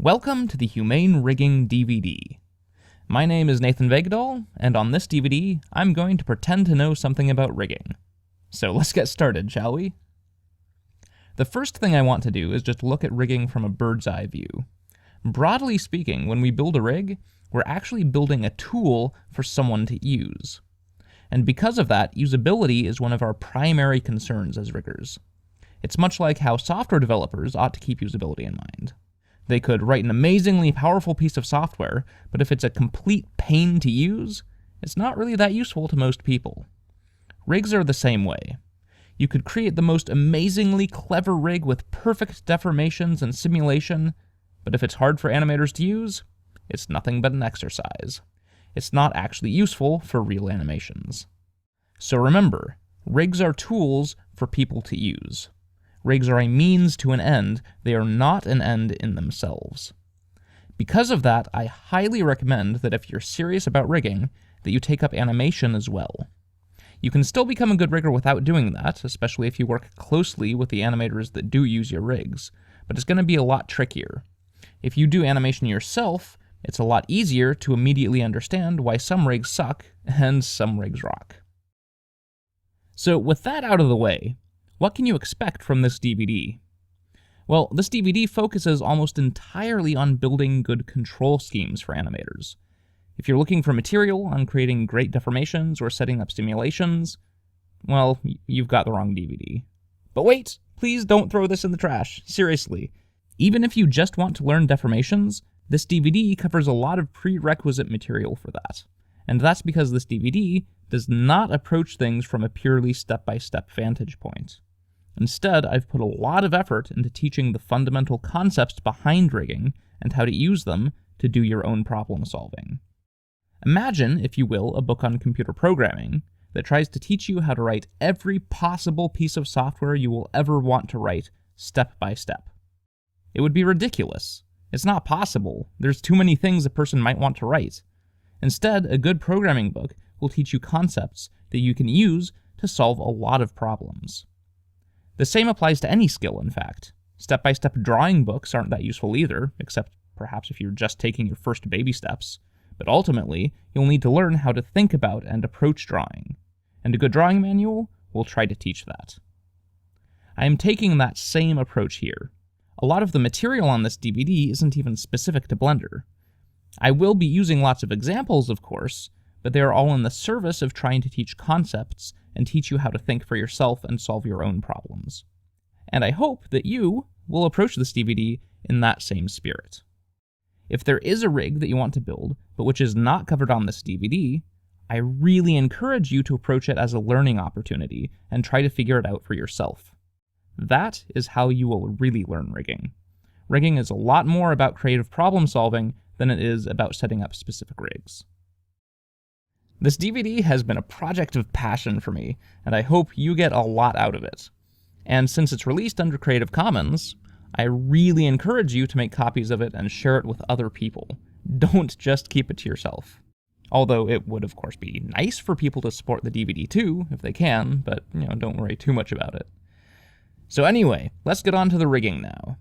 Welcome to the Humane Rigging DVD. My name is Nathan Vegadal, and on this DVD, I'm going to pretend to know something about rigging. So let's get started, shall we? The first thing I want to do is just look at rigging from a bird's eye view. Broadly speaking, when we build a rig, we're actually building a tool for someone to use. And because of that, usability is one of our primary concerns as riggers. It's much like how software developers ought to keep usability in mind. They could write an amazingly powerful piece of software, but if it's a complete pain to use, it's not really that useful to most people. Rigs are the same way. You could create the most amazingly clever rig with perfect deformations and simulation, but if it's hard for animators to use, it's nothing but an exercise. It's not actually useful for real animations. So remember, rigs are tools for people to use. Rigs are a means to an end, they are not an end in themselves. Because of that, I highly recommend that if you're serious about rigging, that you take up animation as well. You can still become a good rigger without doing that, especially if you work closely with the animators that do use your rigs, but it's going to be a lot trickier. If you do animation yourself, it's a lot easier to immediately understand why some rigs suck and some rigs rock. So with that out of the way, what can you expect from this DVD? Well, this DVD focuses almost entirely on building good control schemes for animators. If you're looking for material on creating great deformations or setting up simulations, well, you've got the wrong DVD. But wait, please don't throw this in the trash, seriously. Even if you just want to learn deformations, this DVD covers a lot of prerequisite material for that. And that's because this DVD does not approach things from a purely step-by-step vantage point. Instead, I've put a lot of effort into teaching the fundamental concepts behind rigging and how to use them to do your own problem solving. Imagine, if you will, a book on computer programming that tries to teach you how to write every possible piece of software you will ever want to write step by step. It would be ridiculous. It's not possible. There's too many things a person might want to write. Instead, a good programming book will teach you concepts that you can use to solve a lot of problems. The same applies to any skill, in fact. Step-by-step drawing books aren't that useful either, except perhaps if you're just taking your first baby steps. But ultimately, you'll need to learn how to think about and approach drawing. And a good drawing manual will try to teach that. I am taking that same approach here. A lot of the material on this DVD isn't even specific to Blender. I will be using lots of examples, of course, but they are all in the service of trying to teach concepts and teach you how to think for yourself and solve your own problems. And I hope that you will approach this DVD in that same spirit. If there is a rig that you want to build, but which is not covered on this DVD, I really encourage you to approach it as a learning opportunity and try to figure it out for yourself. That is how you will really learn rigging. Rigging is a lot more about creative problem solving than it is about setting up specific rigs. This DVD has been a project of passion for me, and I hope you get a lot out of it. And since it's released under Creative Commons, I really encourage you to make copies of it and share it with other people. Don't just keep it to yourself. Although it would of course be nice for people to support the DVD too, if they can, but don't worry too much about it. So anyway, let's get on to the rigging now.